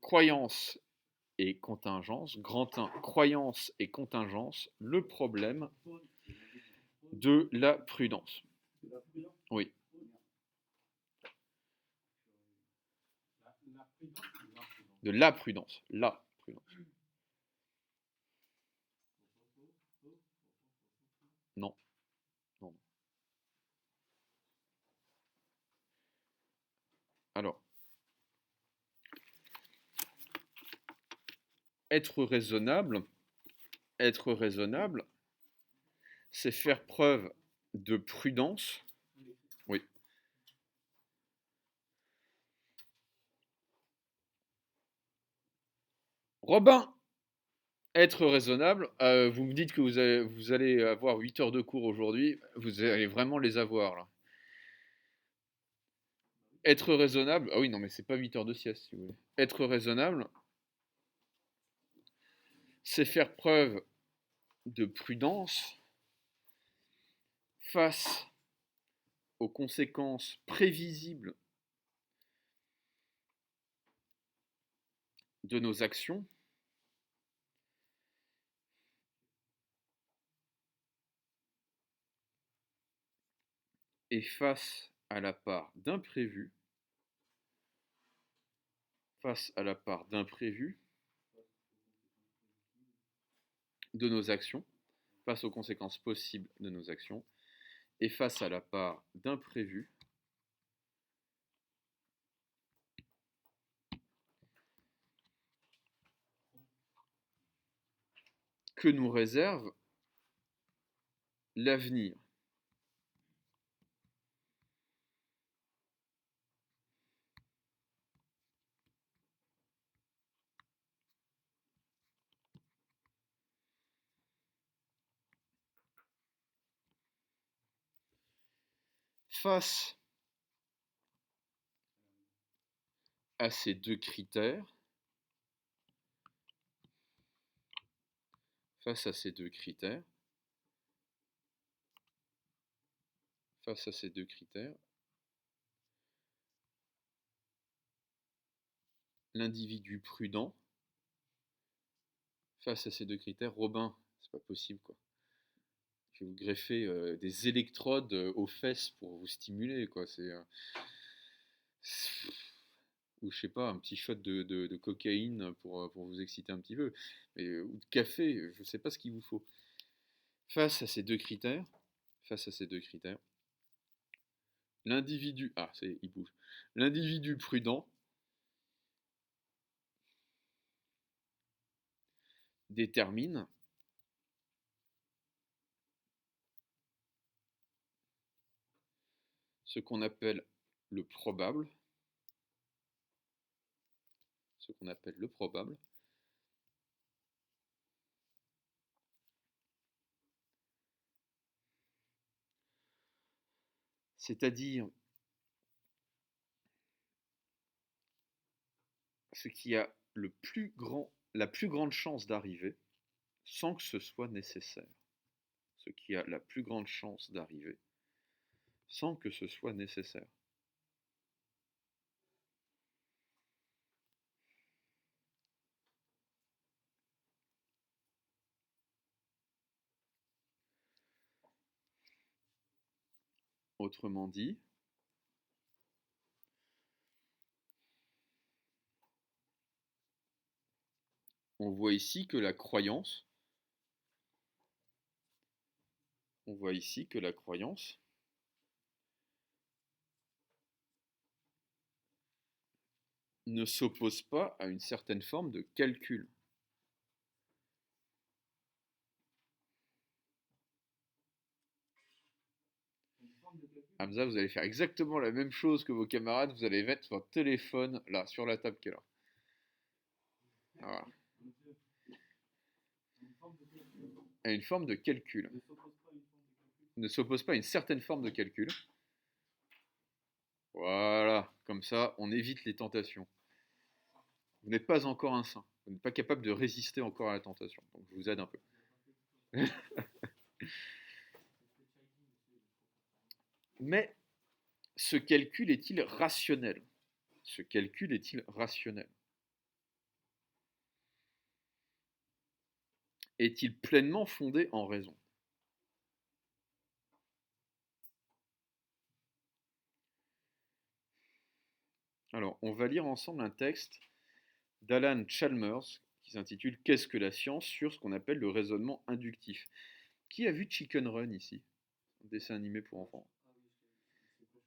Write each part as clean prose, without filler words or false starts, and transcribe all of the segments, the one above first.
Croyance et contingence. Grand 1, croyance et contingence, le problème de la prudence. Oui, de la prudence. La prudence. Non, non. Alors, être raisonnable, être raisonnable, c'est faire preuve de prudence. Oui. Robin, être raisonnable, vous me dites que vous allez avoir 8 heures de cours aujourd'hui, vous allez vraiment les avoir là. Être raisonnable, ah oui, non, mais c'est pas 8 heures de sieste si vous voulez. Être raisonnable, c'est faire preuve de prudence face aux conséquences prévisibles de nos actions et face à la part d'imprévu, face à la part d'imprévu de nos actions, face aux conséquences possibles de nos actions, et face à la part d'imprévu que nous réserve l'avenir. Face à ces deux critères, face à ces deux critères, face à ces deux critères, l'individu prudent, face à ces deux critères, Robin, c'est pas possible quoi. Je vais vous greffer des électrodes aux fesses pour vous stimuler quoi. Ou je sais pas, un petit shot de cocaïne pour vous exciter un petit peu, ou de café, je sais pas ce qu'il vous faut. Face à ces deux critères, face à ces deux critères, l'individu, ah c'est, il bouge, l'individu prudent détermine ce qu'on appelle le probable, ce qu'on appelle le probable, c'est-à-dire ce qui a la plus grande chance d'arriver sans que ce soit nécessaire. Ce qui a la plus grande chance d'arriver sans que ce soit nécessaire. Autrement dit, on voit ici que la croyance, on voit ici que la croyance ne s'oppose pas à une certaine forme de calcul. Hamza, vous allez faire exactement la même chose que vos camarades, vous allez mettre votre téléphone là, sur la table qui est là. Voilà. À une forme de calcul. Ne s'oppose pas à une certaine forme de calcul. Voilà, comme ça, on évite les tentations. Vous n'êtes pas encore un saint. Vous n'êtes pas capable de résister encore à la tentation. Donc je vous aide un peu. Mais ce calcul est-il rationnel? Ce calcul est-il rationnel? est-il pleinement fondé en raison? Alors, on va lire ensemble un texte d'Alan Chalmers qui s'intitule Qu'est-ce que la science sur ce qu'on appelle le raisonnement inductif. Qui a vu Chicken Run ici? Un dessin animé pour enfants.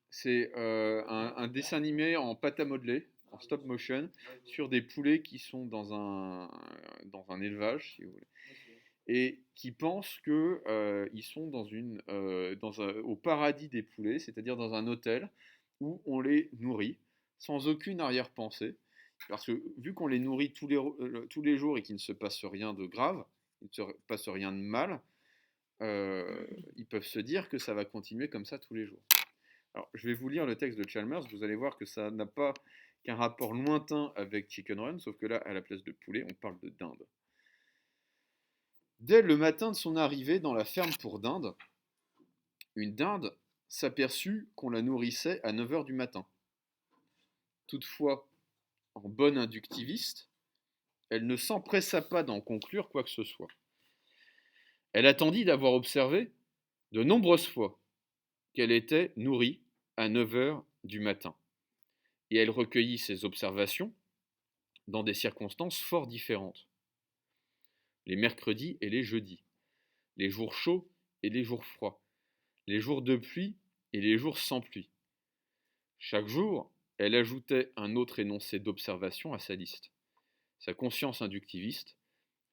C'est un dessin animé en pâte à modeler, en stop motion, sur des poulets qui sont dans un élevage, si vous voulez, et qui pensent qu'ils sont au paradis des poulets, c'est-à-dire dans un hôtel où on les nourrit sans aucune arrière-pensée. Parce que vu qu'on les nourrit tous les jours et qu'il ne se passe rien de grave, il ne se passe rien de mal, ils peuvent se dire que ça va continuer comme ça tous les jours. Alors, je vais vous lire le texte de Chalmers, vous allez voir que ça n'a pas qu'un rapport lointain avec Chicken Run, sauf que là, à la place de poulet, on parle de dinde. Dès le matin de son arrivée dans la ferme pour dinde, une dinde s'aperçut qu'on la nourrissait à 9 heures du matin. Toutefois, en bonne inductiviste, elle ne s'empressa pas d'en conclure quoi que ce soit. Elle attendit d'avoir observé de nombreuses fois qu'elle était nourrie à 9 heures du matin. Et elle recueillit ses observations dans des circonstances fort différentes. Les mercredis et les jeudis, les jours chauds et les jours froids, les jours de pluie et les jours sans pluie. Chaque jour, elle ajoutait un autre énoncé d'observation à sa liste. Sa conscience inductiviste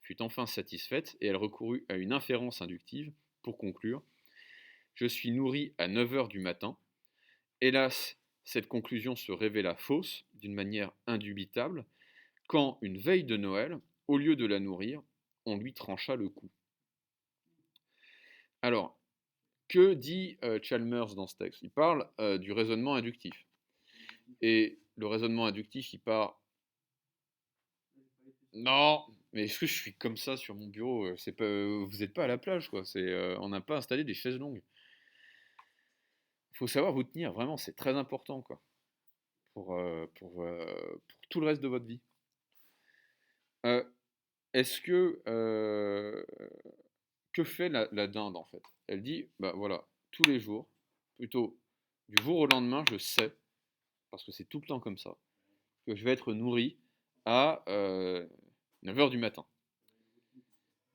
fut enfin satisfaite et elle recourut à une inférence inductive pour conclure « Je suis nourri à 9 heures du matin ». Hélas, cette conclusion se révéla fausse d'une manière indubitable quand, une veille de Noël, au lieu de la nourrir, on lui trancha le cou. Alors, que dit Chalmers dans ce texte? Il parle du raisonnement inductif. Et le raisonnement inductif, il part... Non, mais est-ce que je suis comme ça sur mon bureau? C'est pas, vous n'êtes pas à la plage, quoi. On n'a pas installé des chaises longues. Il faut savoir vous tenir, vraiment, c'est très important, quoi, pour tout le reste de votre vie. Euh, Est-ce que fait la dinde en fait? Elle dit, bah voilà, tous les jours, plutôt du jour au lendemain, je sais, parce que c'est tout le temps comme ça, que je vais être nourri à 9 heures du matin.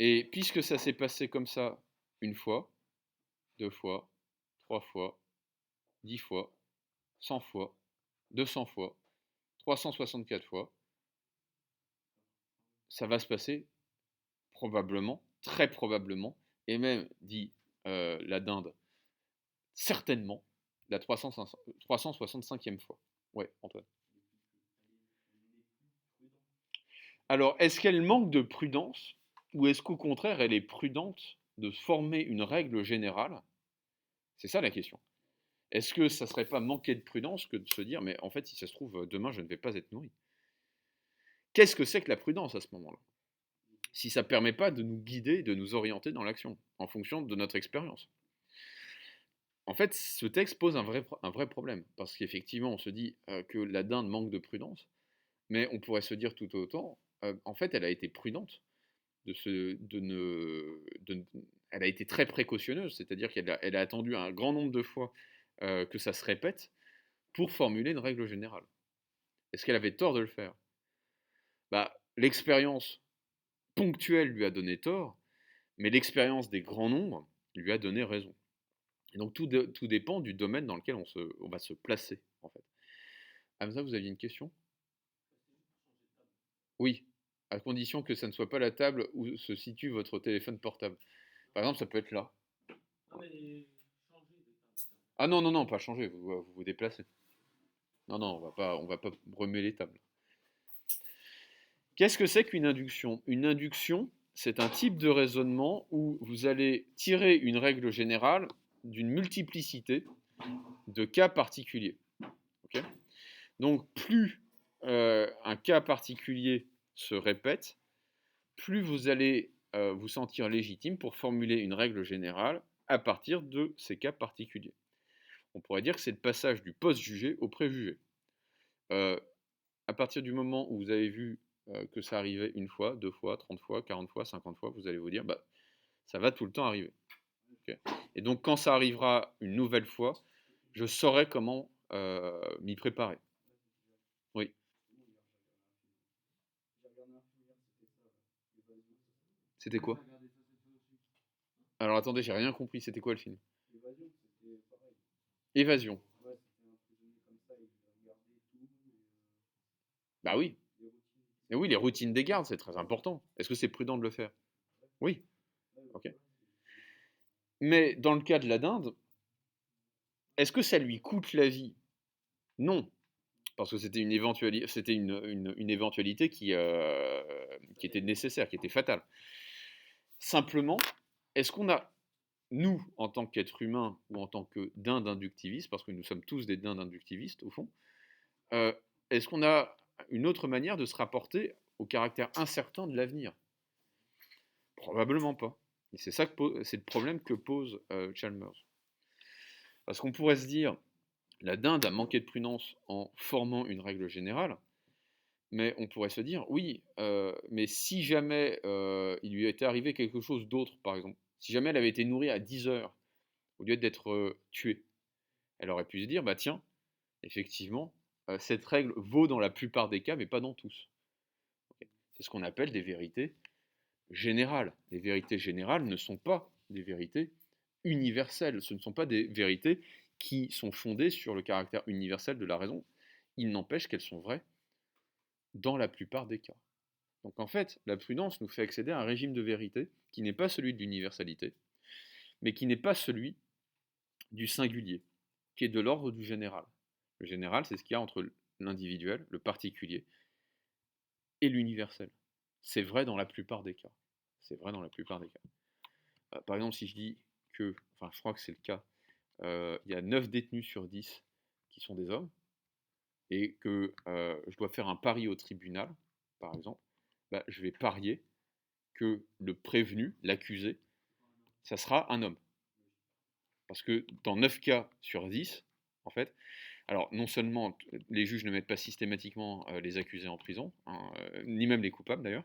Et puisque ça s'est passé comme ça une fois, 2 fois, 3 fois, 10 fois, 100 fois, 200 fois, 364 fois, ça va se passer probablement, très probablement, et même, dit la dinde, certainement, la 365e fois. Ouais, Antoine. Alors, est-ce qu'elle manque de prudence ou est-ce qu'au contraire, elle est prudente de former une règle générale? C'est ça la question. Est-ce que ça ne serait pas manquer de prudence que de se dire, mais en fait, si ça se trouve, demain, je ne vais pas être nourri? Qu'est-ce que c'est que la prudence à ce moment-là? Si ça ne permet pas de nous guider, de nous orienter dans l'action, en fonction de notre expérience. En fait, ce texte pose un vrai problème, parce qu'effectivement, on se dit que la dinde manque de prudence, mais on pourrait se dire tout autant, en fait, elle a été prudente, elle a été très précautionneuse, c'est-à-dire qu'elle a attendu un grand nombre de fois que ça se répète pour formuler une règle générale. Est-ce qu'elle avait tort de le faire? Bah, l'expérience ponctuelle lui a donné tort, mais l'expérience des grands nombres lui a donné raison. Et donc tout dépend du domaine dans lequel on va se placer, en fait. Hamza, vous aviez une question? Oui, à condition que ça ne soit pas la table où se situe votre téléphone portable. Par exemple, ça peut être là. Ah non, non, non, pas changer, vous déplacez. Non, non, on va pas remuer les tables. Qu'est-ce que c'est qu'une induction? Une induction, c'est un type de raisonnement où vous allez tirer une règle générale d'une multiplicité de cas particuliers. Okay. Donc plus un cas particulier se répète, plus vous allez vous sentir légitime pour formuler une règle générale à partir de ces cas particuliers. On pourrait dire que c'est le passage du post-jugé au préjugé. À partir du moment où vous avez vu que ça arrivait une fois, 2 fois, 30 fois, 40 fois, 50 fois, vous allez vous dire, bah, ça va tout le temps arriver. Okay. Et donc quand ça arrivera une nouvelle fois, je saurai comment m'y préparer. Oui. C'était quoi? Alors attendez, j'ai rien compris. C'était quoi le film? Évasion. Bah oui. Et oui, les routines des gardes, c'est très important. Est-ce que c'est prudent de le faire? Oui. Ok. Mais dans le cas de la dinde, est-ce que ça lui coûte la vie? Non. Parce que c'était une éventualité qui était nécessaire, qui était fatale. Simplement, est-ce qu'on a, nous, en tant qu'êtres humains ou en tant que dindes inductivistes, parce que nous sommes tous des dindes inductivistes au fond, euh, est-ce qu'on a une autre manière de se rapporter au caractère incertain de l'avenir? Probablement pas. Et c'est ça c'est le problème que pose Chalmers. Parce qu'on pourrait se dire, la dinde a manqué de prudence en formant une règle générale, mais on pourrait se dire, oui, mais si jamais il lui était arrivé quelque chose d'autre, par exemple, si jamais elle avait été nourrie à 10 heures au lieu d'être tuée, elle aurait pu se dire, bah tiens, effectivement, cette règle vaut dans la plupart des cas, mais pas dans tous. Okay. C'est ce qu'on appelle des vérités générales. Les vérités générales ne sont pas des vérités universelles, ce ne sont pas des vérités qui sont fondées sur le caractère universel de la raison. Il n'empêche qu'elles sont vraies dans la plupart des cas. Donc en fait, la prudence nous fait accéder à un régime de vérité qui n'est pas celui de l'universalité, mais qui n'est pas celui du singulier, qui est de l'ordre du général. Le général, c'est ce qu'il y a entre l'individuel, le particulier, et l'universel. C'est vrai dans la plupart des cas. C'est vrai dans la plupart des cas. Par exemple, si je dis que, enfin je crois que c'est le cas, il y a 9 détenus sur 10 qui sont des hommes, et que je dois faire un pari au tribunal, par exemple, bah, je vais parier que le prévenu, l'accusé, ça sera un homme. Parce que dans 9 cas sur 10, en fait, alors non seulement les juges ne mettent pas systématiquement les accusés en prison, hein, ni même les coupables d'ailleurs,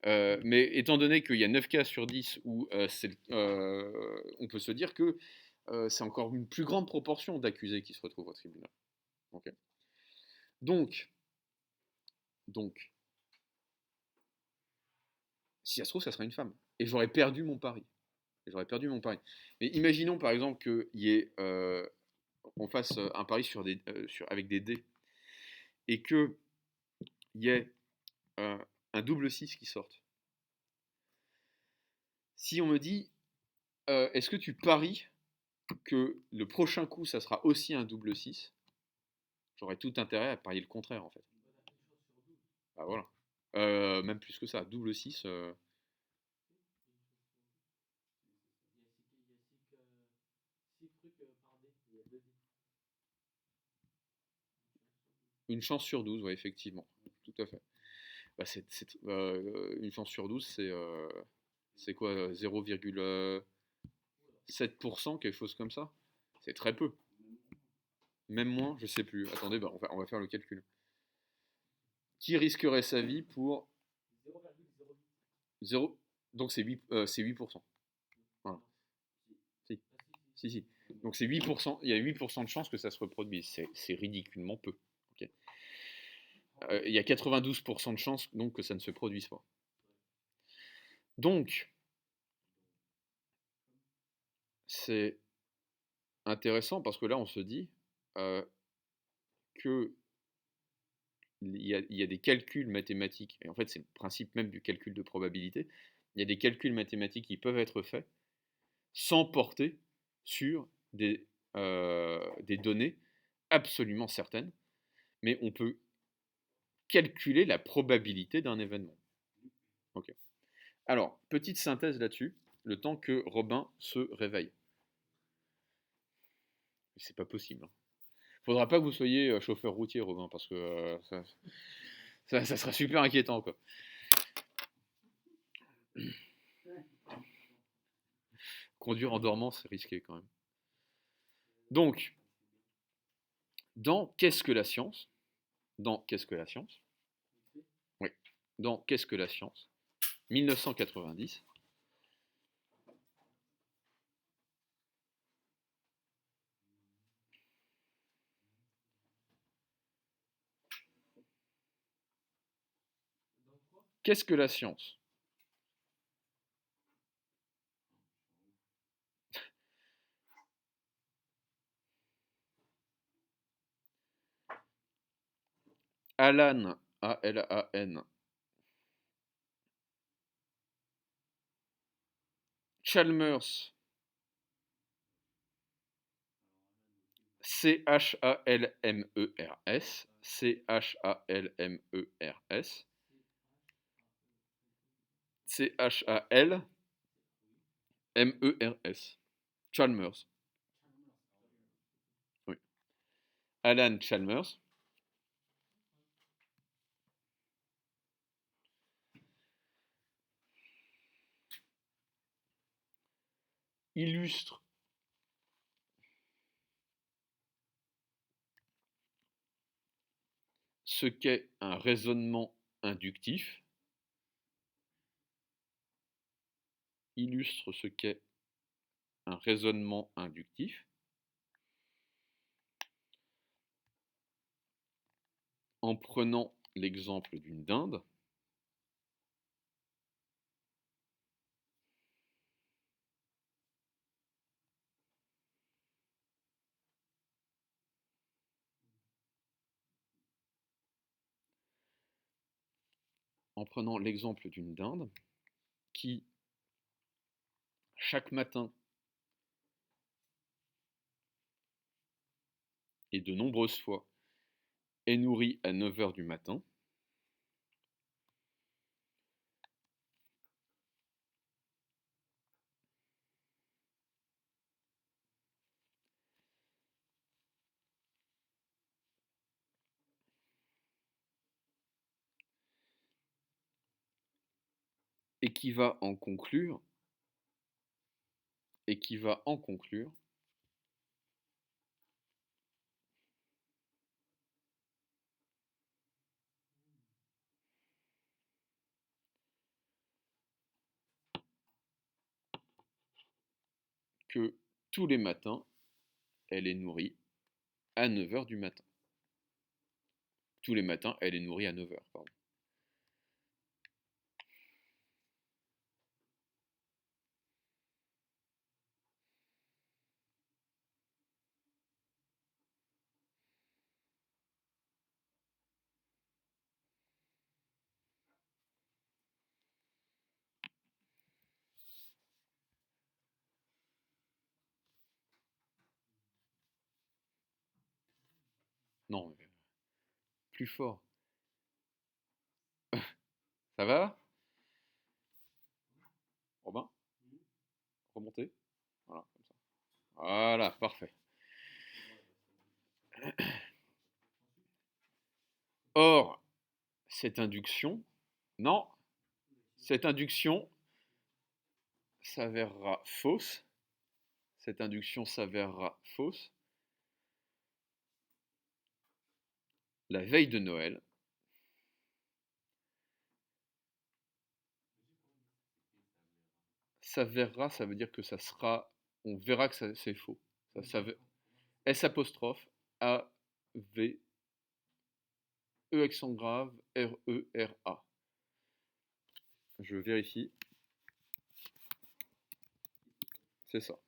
mais étant donné qu'il y a 9 cas sur 10 où on peut se dire que c'est encore une plus grande proportion d'accusés qui se retrouvent au tribunal. Okay. Donc, si ça se trouve, ça sera une femme. Et j'aurais perdu mon pari. Mais imaginons par exemple qu'on fasse un pari avec des dés et qu'il y ait un double 6 qui sorte. Si on me dit, est-ce que tu paries que le prochain coup, ça sera aussi un double 6, j'aurais tout intérêt à parier le contraire en fait. Bah voilà. Même plus que ça, double 6. Une chance sur 12, ouais, effectivement. Tout à fait. Bah, une chance sur 12, c'est quoi 0,7%, quelque chose comme ça? C'est très peu. Même moins, je sais plus. Attendez, bah, on va faire le calcul. Qui risquerait sa vie pour 0. Donc c'est 8%. Voilà. Si, si, si. Donc c'est 8%. Il y a 8% de chances que ça se reproduise. C'est ridiculement peu. Okay. Il y a 92% de chances donc que ça ne se produise pas. Donc, c'est intéressant parce que là, on se dit que il y a des calculs mathématiques, et en fait, c'est le principe même du calcul de probabilité. Il y a des calculs mathématiques qui peuvent être faits sans porter sur des données absolument certaines, mais on peut calculer la probabilité d'un événement. Okay. Alors, petite synthèse là-dessus, le temps que Robin se réveille. C'est pas possible. Hein. Faudra pas que vous soyez chauffeur routier, Robin, parce que ça sera super inquiétant, quoi. Conduire en dormant, c'est risqué quand même. Donc, dans Qu'est-ce que la science? Dans Qu'est-ce que la science? Oui. dans Qu'est-ce que la science 1990. Qu'est-ce que la science? Alan, A-L-A-N, Chalmers, C-H-A-L-M-E-R-S, C-H-A-L-M-E-R-S, C-H-A-L-M-E-R-S, Chalmers, oui. Alan Chalmers illustre ce qu'est un raisonnement inductif, illustre ce qu'est un raisonnement inductif en prenant l'exemple d'une dinde qui, chaque matin et de nombreuses fois, est nourrie à 9 heures du matin, et qui va en conclure que tous les matins, elle est nourrie à 9 heures du matin. Tous les matins, elle est nourrie à 9 heures, pardon. Non, plus fort. Ça va, Robin? Remontez. Voilà, comme ça. Voilà, parfait. Or, cette induction, non, cette induction s'avérera fausse. Cette induction s'avérera fausse la veille de Noël. S'avérera, ça veut dire que ça sera, on verra que c'est faux. Ça, S apostrophe A V E accent grave R E R A. Je vérifie. C'est ça.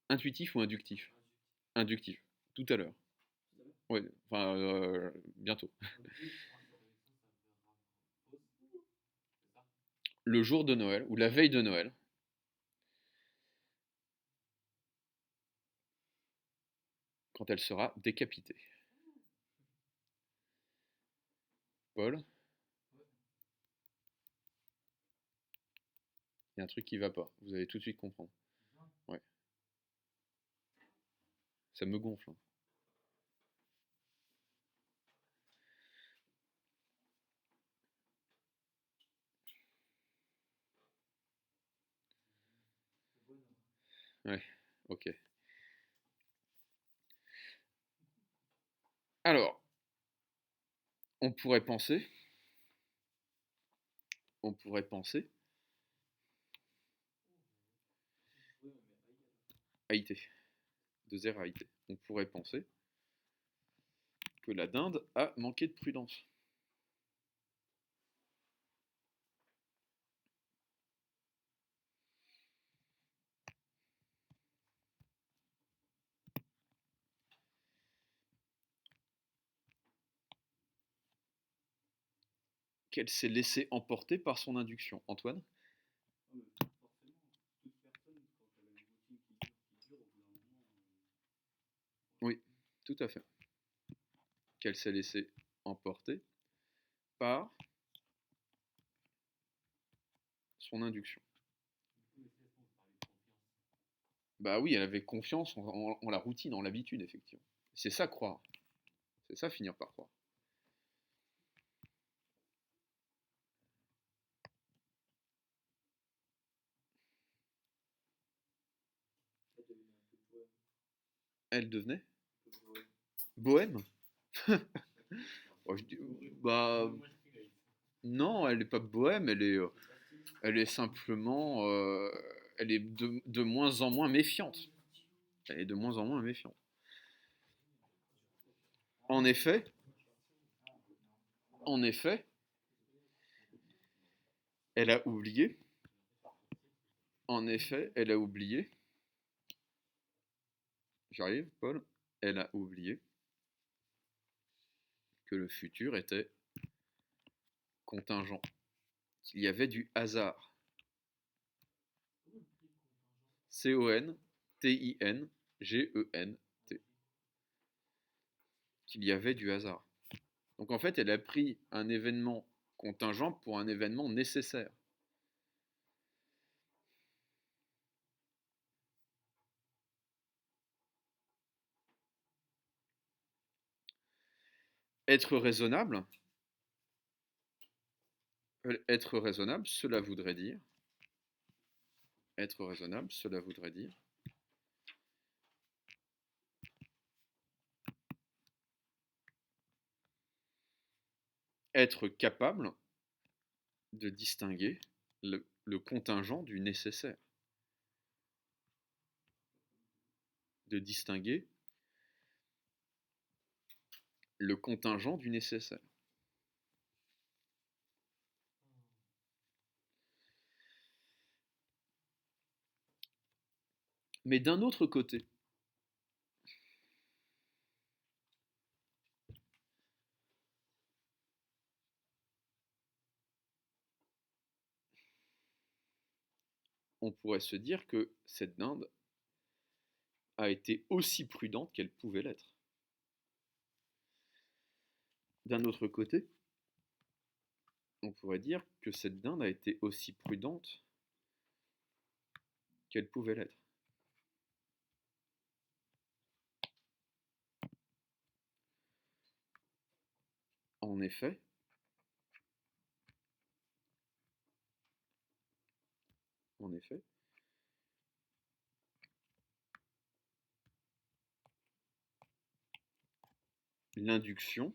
Intuitif ou inductif? Inductif. Tout à l'heure. Oui, enfin, bientôt. Le jour de Noël, ou la veille de Noël, quand elle sera décapitée. Paul, il y a un truc qui va pas. Vous allez tout de suite comprendre. Ouais. Ça me gonfle, hein. Ouais, ok. Alors, On pourrait penser, on pourrait penser, Haïté, de zéro à Haïté, on pourrait penser que la dinde a manqué de prudence. Qu'elle s'est laissée emporter par son induction. Antoine? Oui, tout à fait. Qu'elle s'est laissée emporter par son induction. Bah oui, elle avait confiance en la routine, en l'habitude, effectivement. C'est ça croire. C'est ça finir par croire. Elle devenait bohème. Oh, bah non, elle n'est pas bohème, elle est simplement, elle est de moins en moins méfiante. Elle est de moins en moins méfiante. En effet, en effet, elle a oublié. En effet, elle a oublié. J'arrive, Paul. Elle a oublié que le futur était contingent, qu'il y avait du hasard. C-O-N-T-I-N-G-E-N-T. Qu'il y avait du hasard. Donc en fait, elle a pris un événement contingent pour un événement nécessaire. Être raisonnable, être raisonnable, cela voudrait dire, être raisonnable, cela voudrait dire être capable de distinguer le contingent du nécessaire, de distinguer le contingent du nécessaire. Mais d'un autre côté, on pourrait se dire que cette dinde a été aussi prudente qu'elle pouvait l'être. D'un autre côté, on pourrait dire que cette dinde a été aussi prudente qu'elle pouvait l'être. En effet, l'induction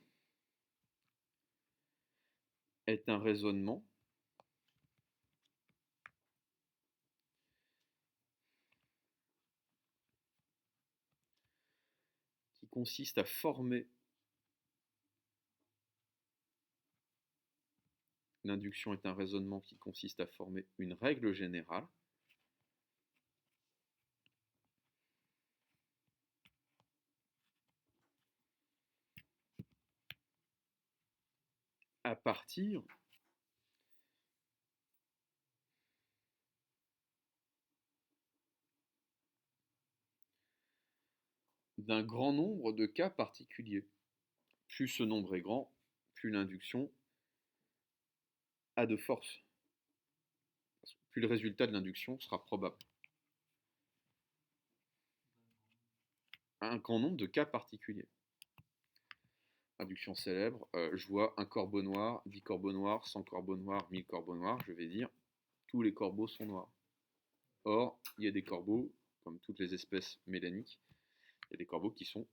est un raisonnement qui consiste à former. L'induction est un raisonnement qui consiste à former une règle générale à partir d'un grand nombre de cas particuliers. Plus ce nombre est grand, plus l'induction a de force. Plus le résultat de l'induction sera probable. Un grand nombre de cas particuliers. Induction célèbre, je vois un corbeau noir, 10 corbeaux noirs, 100 corbeaux noirs, 1000 corbeaux noirs, je vais dire tous les corbeaux sont noirs. Or, il y a des corbeaux, comme toutes les espèces mélaniques, il y a des corbeaux qui sont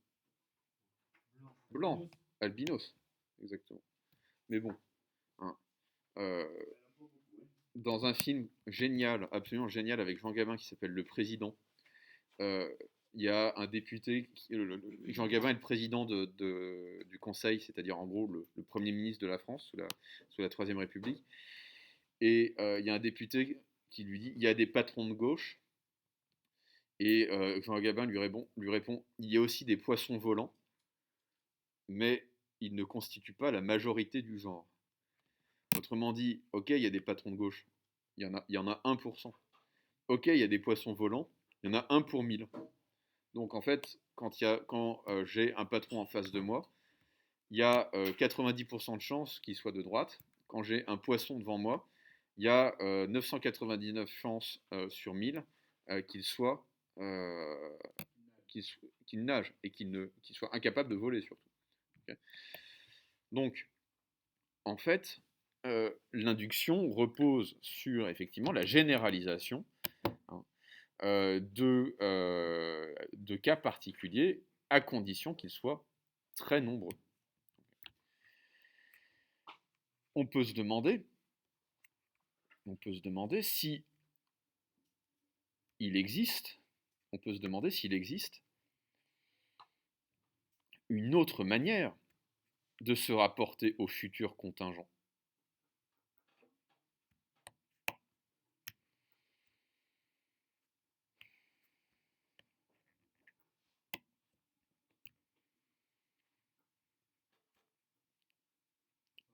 blancs, albinos, exactement. Mais bon, hein, euh, dans un film génial, absolument génial, avec Jean Gabin qui s'appelle Le Président, euh, il y a un député, Jean Gabin est le président du Conseil, c'est-à-dire en gros le Premier ministre de la France sous la Troisième République. Et il y a un député qui lui dit, il y a des patrons de gauche, et Jean Gabin lui répond, il y a aussi des poissons volants, mais ils ne constituent pas la majorité du genre. Autrement dit, ok, il y a des patrons de gauche, il y en a 1%. Ok, il y a des poissons volants, il y en a 1 pour 1000. Donc en fait, quand j'ai un patron en face de moi, il y a 90% de chances qu'il soit de droite. Quand j'ai un poisson devant moi, il y a 999 chances sur 1000 qu'il soit euh, qu'il nage et qu'il soit incapable de voler surtout. Okay. Donc en fait, l'induction repose sur effectivement la généralisation, hein, de cas particuliers à condition qu'ils soient très nombreux. On peut se demander si il existe, on peut se demander s'il existe une autre manière de se rapporter au futur contingent.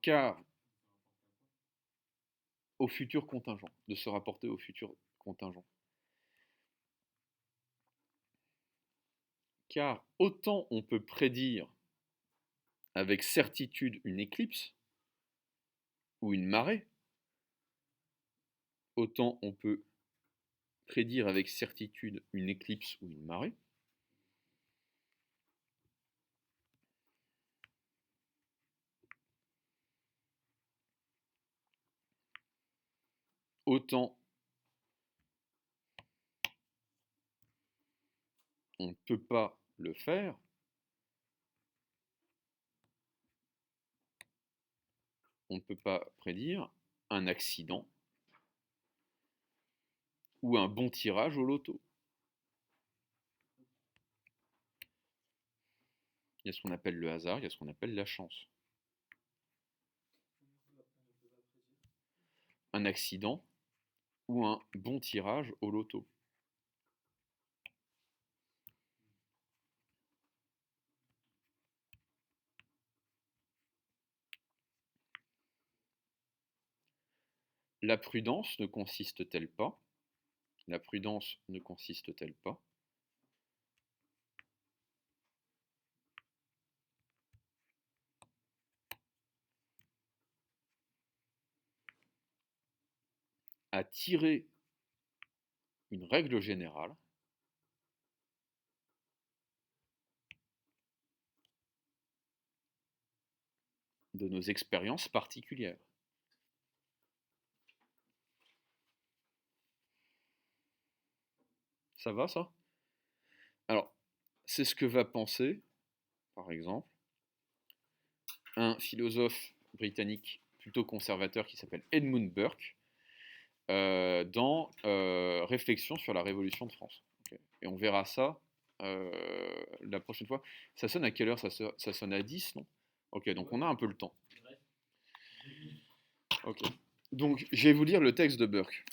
Car au futur contingent, de se rapporter au futur contingent. Car autant on peut prédire avec certitude une éclipse ou une marée, autant on peut prédire avec certitude une éclipse ou une marée, autant on ne peut pas le faire on ne peut pas prédire un accident ou un bon tirage au loto. Il y a ce qu'on appelle le hasard, il y a ce qu'on appelle la chance. Un accident ou un bon tirage au loto. La prudence ne consiste-t-elle pas à tirer une règle générale de nos expériences particulières? Ça va, ça? Alors, c'est ce que va penser, par exemple, un philosophe britannique plutôt conservateur qui s'appelle Edmund Burke dans Réflexion sur la Révolution de France. Okay. Et on verra ça la prochaine fois. Ça sonne à quelle heure? Ça sonne à 10, non? Ok, donc on a un peu le temps. Ok. Donc, je vais vous lire le texte de Burke.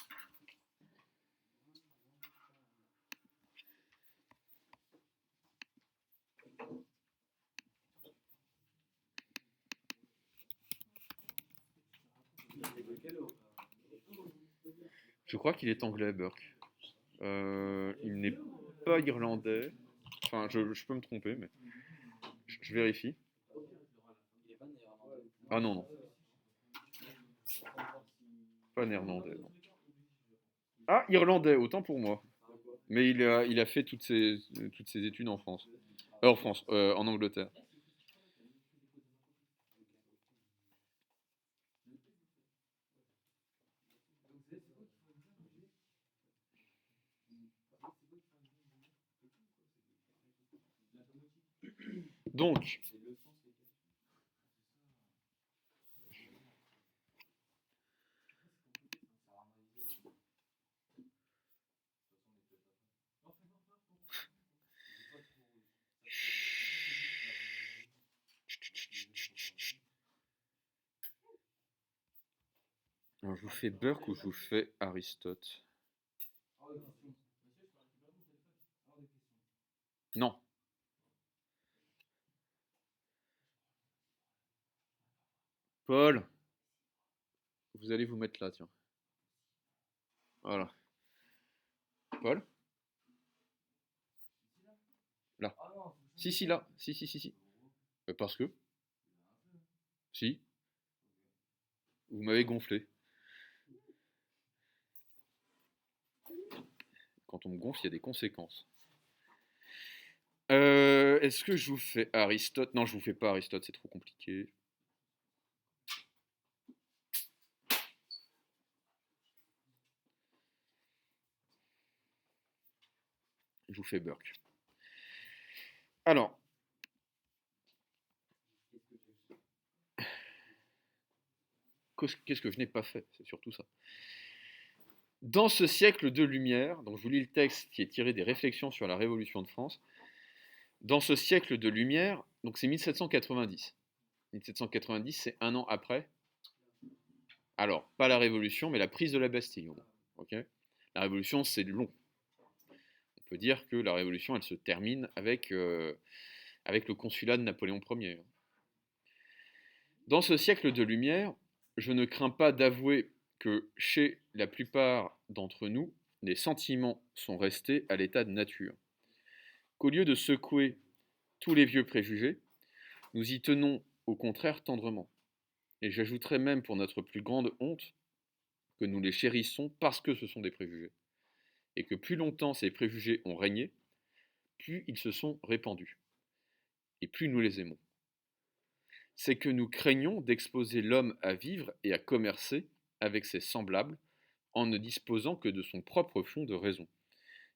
Je crois qu'il est anglais, Burke. Il n'est pas irlandais. Enfin, je peux me tromper, mais je vérifie. Ah non, non. Pas néerlandais, non. Ah, irlandais, autant pour moi. Mais il a fait toutes ses études en France. En France, en Angleterre. Donc, Alors, je vous fais Burke ou je vous fais Aristote? Non. Paul, vous allez vous mettre là, tiens. Voilà. Paul? Là. Si, si, là. Si, si, si, si. Parce que? Si. Vous m'avez gonflé. Quand on me gonfle, il y a des conséquences. Est-ce que je vous fais Aristote? Non, je vous fais pas Aristote, c'est trop compliqué. Je vous fais Burke. Alors, qu'est-ce que je n'ai pas fait? C'est surtout ça. Dans ce siècle de lumière, donc je vous lis le texte qui est tiré des réflexions sur la Révolution de France. Dans ce siècle de lumière, donc c'est 1790. 1790, c'est un an après. Alors, pas la Révolution, mais la prise de la Bastille. Okay, la Révolution, c'est long. On peut dire que la Révolution, elle se termine avec le consulat de Napoléon Ier. Dans ce siècle de lumière, je ne crains pas d'avouer que chez la plupart d'entre nous, les sentiments sont restés à l'état de nature. Qu'au lieu de secouer tous les vieux préjugés, nous y tenons au contraire tendrement. Et j'ajouterais même pour notre plus grande honte que nous les chérissons parce que ce sont des préjugés. Et que plus longtemps ces préjugés ont régné, plus ils se sont répandus. Et plus nous les aimons. C'est que nous craignons d'exposer l'homme à vivre et à commercer avec ses semblables en ne disposant que de son propre fond de raison.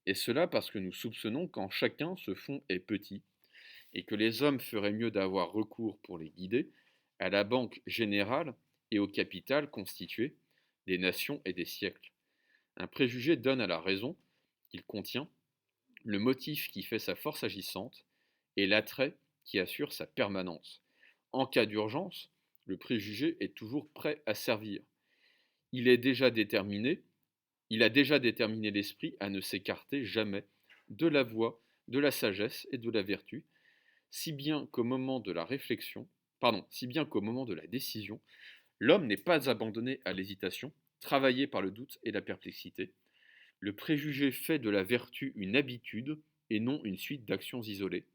Et cela parce que nous soupçonnons qu'en chacun ce fond est petit, et que les hommes feraient mieux d'avoir recours pour les guider à la banque générale et au capital constitué des nations et des siècles. Un préjugé donne à la raison qu'il contient le motif qui fait sa force agissante et l'attrait qui assure sa permanence. En cas d'urgence, le préjugé est toujours prêt à servir. Il a déjà déterminé l'esprit à ne s'écarter jamais de la voie de la sagesse et de la vertu, si bien qu'au moment de la réflexion, si bien qu'au moment de la décision, l'homme n'est pas abandonné à l'hésitation, travaillé par le doute et la perplexité. Le préjugé fait de la vertu une habitude et non une suite d'actions isolées.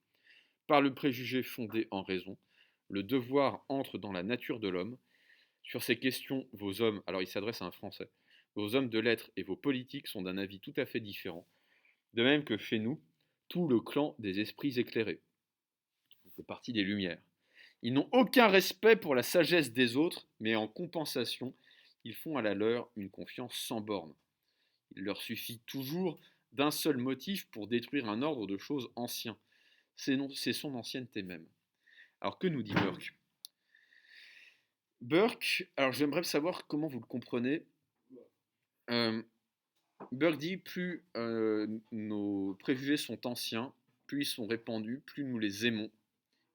Par le préjugé fondé en raison, le devoir entre dans la nature de l'homme. Sur ces questions, vos hommes, alors il s'adresse à un Français, vos hommes de lettres et vos politiques sont d'un avis tout à fait différent, de même que chez nous, tout le clan des esprits éclairés. C'est partie des Lumières. Ils n'ont aucun respect pour la sagesse des autres, mais en compensation, ils font à la leur une confiance sans borne. Il leur suffit toujours d'un seul motif pour détruire un ordre de choses ancien. C'est son ancienneté même. Alors que nous dit Burke? Burke, alors j'aimerais savoir comment vous le comprenez. Burke dit plus nos préjugés sont anciens, plus ils sont répandus, plus nous les aimons.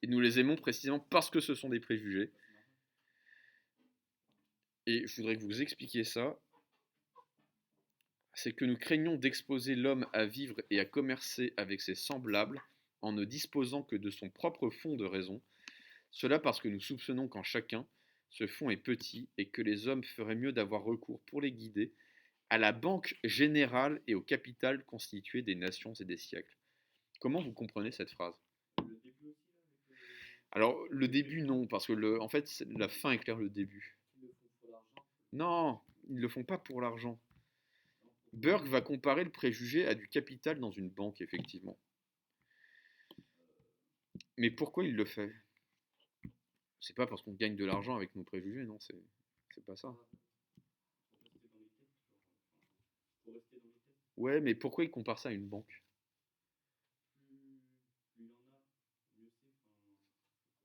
Et nous les aimons précisément parce que ce sont des préjugés. Et je voudrais que vous expliquiez ça. C'est que nous craignons d'exposer l'homme à vivre et à commercer avec ses semblables en ne disposant que de son propre fond de raison. Cela parce que nous soupçonnons qu'en chacun, ce fond est petit et que les hommes feraient mieux d'avoir recours pour les guider à la banque générale et au capital constitué des nations et des siècles. Comment vous comprenez cette phrase? Alors, le début, non, parce que en fait, la fin éclaire le début. Non, ils ne le font pas pour l'argent. Burke va comparer le préjugé à du capital dans une banque, effectivement. Mais pourquoi il le fait? C'est pas parce qu'on gagne de l'argent avec nos préjugés, non, c'est pas ça. Ouais, mais pourquoi il compare ça à une banque?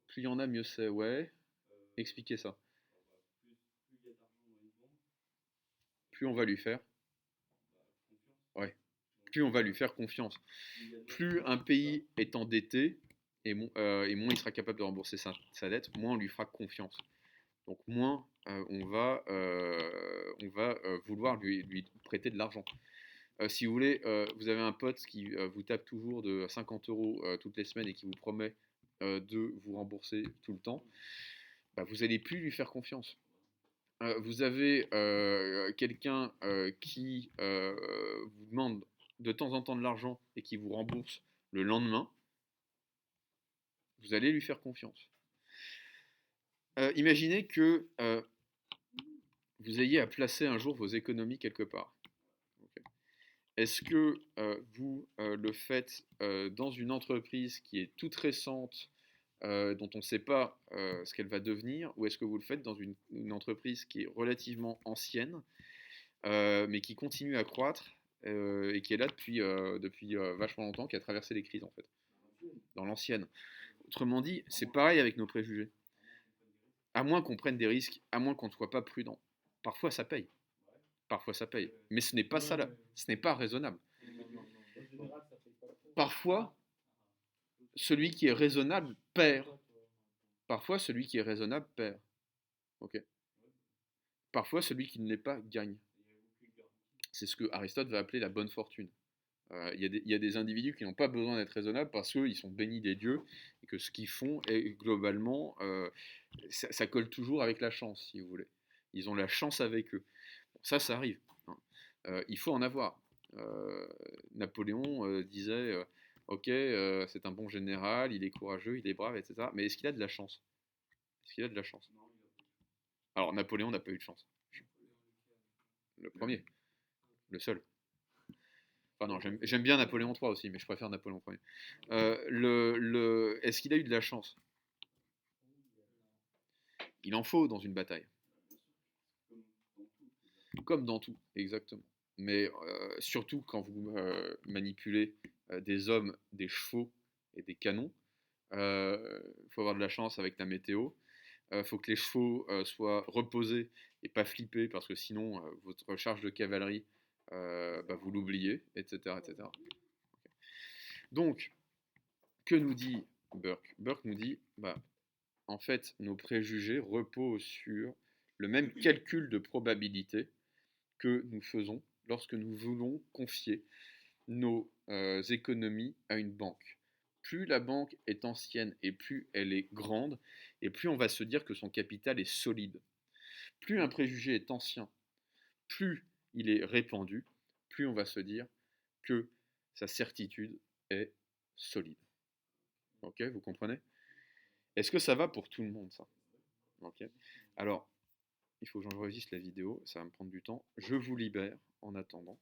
Plus il y en a, mieux c'est, ouais. Expliquez ça. Plus on va lui faire. Ouais. Plus on va lui faire confiance. Plus un pays est endetté, et moins il sera capable de rembourser sa dette, moins on lui fera confiance. Donc moins on va vouloir lui prêter de l'argent. Si vous voulez, vous avez un pote qui vous tape toujours de 50 euros toutes les semaines et qui vous promet de vous rembourser tout le temps, bah, vous n'allez plus lui faire confiance. Vous avez quelqu'un qui vous demande de temps en temps de l'argent et qui vous rembourse le lendemain, vous allez lui faire confiance. Imaginez que vous ayez à placer un jour vos économies quelque part. Okay. Est-ce que vous le faites dans une entreprise qui est toute récente, dont on ne sait pas ce qu'elle va devenir, ou est-ce que vous le faites dans une entreprise qui est relativement ancienne, mais qui continue à croître et qui est là depuis vachement longtemps, qui a traversé les crises en fait, dans l'ancienne. Autrement dit, c'est pareil avec nos préjugés. À moins qu'on prenne des risques, à moins qu'on ne soit pas prudent. Parfois ça paye. Parfois ça paye. Mais ce n'est pas ça là. Ce n'est pas raisonnable. Parfois, celui qui est raisonnable perd. Parfois, celui qui est raisonnable perd. Okay. Parfois, celui qui ne l'est pas gagne. C'est ce que Aristote va appeler la bonne fortune. Il y a des individus qui n'ont pas besoin d'être raisonnables parce qu'ils sont bénis des dieux et que ce qu'ils font est globalement, ça colle toujours avec la chance, si vous voulez. Ils ont la chance avec eux. Bon, ça arrive. Hein. Il faut en avoir. Napoléon disait ok, c'est un bon général, il est courageux, il est brave, etc. Mais est-ce qu'il a de la chance? Est-ce qu'il a de la chance? Alors, Napoléon n'a pas eu de chance. Le premier, le seul. Enfin non, j'aime bien Napoléon III aussi, mais je préfère Napoléon Ier. Est-ce qu'il a eu de la chance? Il en faut dans une bataille. Comme dans tout, exactement. Mais surtout quand vous manipulez des hommes, des chevaux et des canons, il faut avoir de la chance avec la météo. Il faut que les chevaux soient reposés et pas flippés, parce que sinon votre charge de cavalerie, vous l'oubliez, etc., etc. Donc, que nous dit Burke? Burke nous dit, en fait, nos préjugés reposent sur le même calcul de probabilité que nous faisons lorsque nous voulons confier nos économies à une banque. Plus la banque est ancienne et plus elle est grande, et plus on va se dire que son capital est solide. Plus un préjugé est ancien, plus il est répandu, plus on va se dire que sa certitude est solide. Ok, vous comprenez? Est-ce que ça va pour tout le monde, ça? Ok. Alors, il faut que j'enregistre la vidéo, ça va me prendre du temps. Je vous libère en attendant.